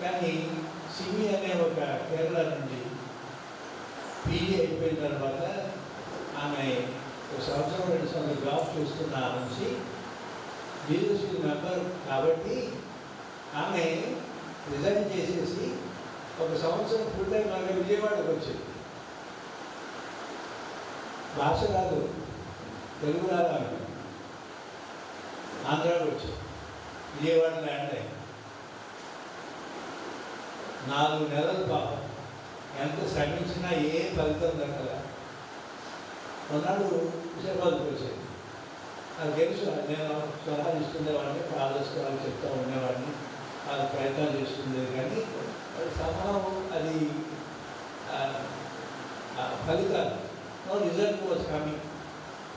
కానీ సిమి అనే ఒక కేరళ నుండి పీజీ అయిపోయిన తర్వాత ఆమె ఒక సంవత్సరం 2 సంవత్సరాలు జాబ్ చేస్తున్న నుంచి జీసస్ మెంబర్ కాబట్టి ఆమె రిజైన్ చేసేసి ఒక సంవత్సరం ఫుల్ టైం లాగా విజయవాడకు వచ్చింది. భాష రాదు, తెలుగు రాదు, ఆంధ్రాకి వచ్చింది. విజయవాడ ల్యాండ్ అయింది. 4 నెలలు పాపం ఎంత శ్రమించినా ఏ ఫలితం దక్కల. కొన్నాడు విషయాబాద్కి వచ్చేది. నాకు తెలుసు, నేను సలహాలు ఇస్తుండేవాడిని, ఫాదర్స్కి వాళ్ళు చెప్తూ ఉండేవాడిని, వాళ్ళు ప్రయత్నాలు చేస్తుండేది. కానీ సమూహం అది ఫలితాలు no result was coming.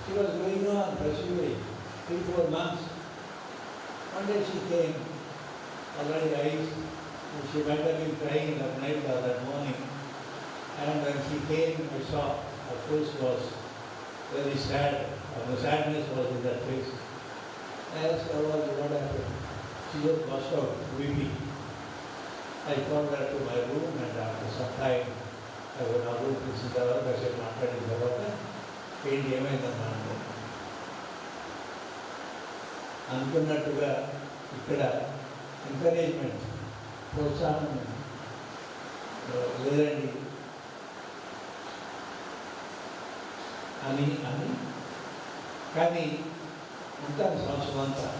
She was going on pursuing 3-4 months. One day she came, already eyes, she might have been crying that night or that morning. And when she came, I saw her face was very sad. The sadness was in that face. I asked her what happened. She just burst out weeping. I called her to my room, and after some time, నా room పిలిచిన తర్వాత కాసేపు మాట్లాడిన తర్వాత ఏంటి ఏమైందమ్మా అంటే, అనుకున్నట్టుగా ఇక్కడ ఎంకరేజ్మెంట్, ప్రోత్సాహం లేదండి అని కానీ ఉంటాను సంవత్సరం అంతా,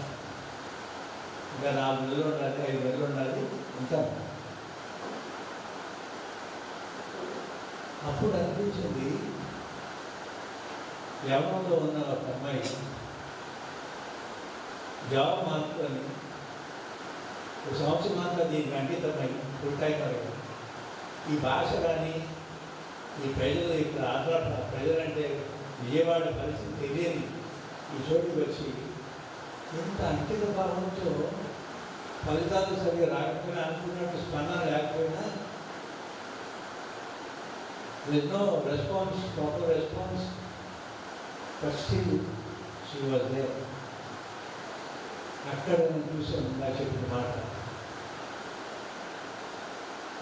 ఇంకా 4 నెలలు ఉండాలి, 5 నెలలు ఉండాలి, ఉంటాను. అప్పుడు అనిపించింది, యవనంలో ఉన్న ఒక అమ్మాయి జాబ్ మార్చుకొని ఒక సంవత్సరం అంతా దీనికి అంకితమై ఫుల్ టైం వరకు ఈ భాష కానీ ఈ ప్రజలు ఇక్కడ ఆంధ్ర ప్రజలంటే విజయవాడ పరిస్థితి తెలియని ఈ చోటుకి వచ్చి ఇంత అంకిత భావంతో ఫలితాలు సరిగా రాకపోయినా, అనుకున్నట్టు స్పందన లేకపోయినా, there is no response, proper response, but still she was there. అక్కడ నేను చూసాను నా చెప్పిన మాట,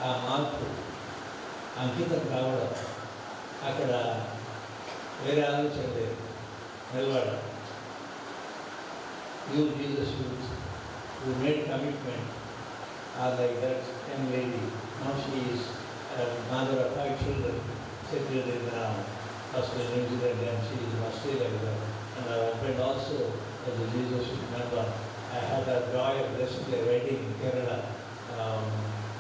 ఆ మార్పు అంకితం కావడం, అక్కడ వేరే ఆలోచన లేదు, నిలబడ. You Jesus who made commitment are like that young lady. Now she is a mother of 5 children, settled in Australia, New Zealand, and she is in Australia. And her husband also as a Jesus member. I had the joy of blessing their wedding in Kerala,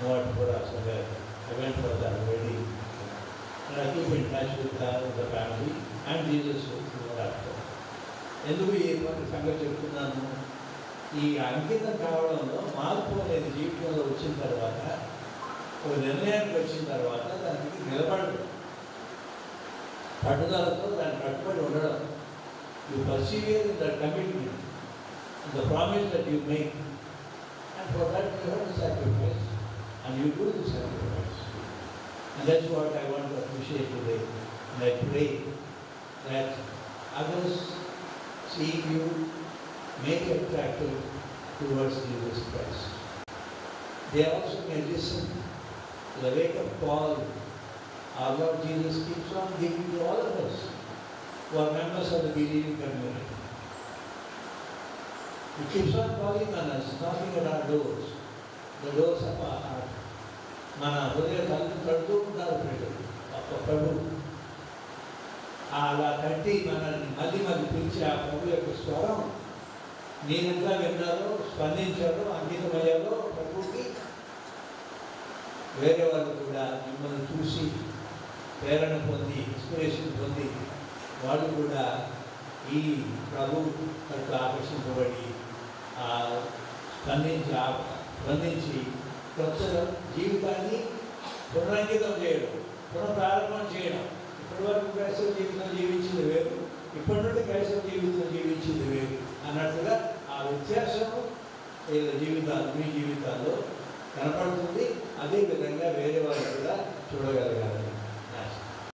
Novatpura, somewhere. I went for that wedding. And I keep in touch with her, with the family, and Jesus thereafter. ఎందుకు ఈ సంగతి చెప్తున్నాను, ఈ అంకితం కావడంలో మార్పు అనేది జీవితంలో వచ్చిన తర్వాత, ఒక నిర్ణయానికి వచ్చిన తర్వాత దానికి నిలబడడం, పట్టుదలతో దాన్ని కట్టుబడి ఉండడం. You persevere in the commitment, in the promise that you make, and for that you have to sacrifice, and you do the sacrifice. And that's what I want to appreciate today. And I pray that others see you make it attractive towards Jesus Christ. They also may listen to the wake-up call our Lord Jesus keeps on giving to all of us who are members of the believing community. He keeps on calling on us, knocking at our doors, the doors of our heart. Mana hudaya తడుతూ ఉంటారు ప్రజలు, ప్రభు అలా కట్టి మనల్ని మళ్ళీ పిలిచి ఆ ప్రభు యొక్క స్వరం మీరెంతా విన్నారో, స్పందించారో, అంకితమయ్యారో ప్రభుకి, వేరే వాళ్ళు కూడా మిమ్మల్ని చూసి ప్రేరణ పొంది, ఇన్స్పిరేషన్ పొంది, వాళ్ళు కూడా ఈ ప్రభు యొక్క ఆకర్షింపబడి స్పందించి కొత్త జీవితాన్ని పునరంకితం చేయడం, పునఃప్రారంభం చేయడం. ఇప్పటి వరకు క్రైస్తవ జీవితం జీవించింది వేరు, ఇప్పటి నుండి క్రైస్తవ జీవితం జీవించింది వేరు అన్నట్టుగా ఆ వ్యత్యాసము వీళ్ళ జీవితాలు, మీ జీవితాల్లో కనపడుతుంది. అదేవిధంగా వేరే వాళ్ళు కూడా చూడగలగాలి.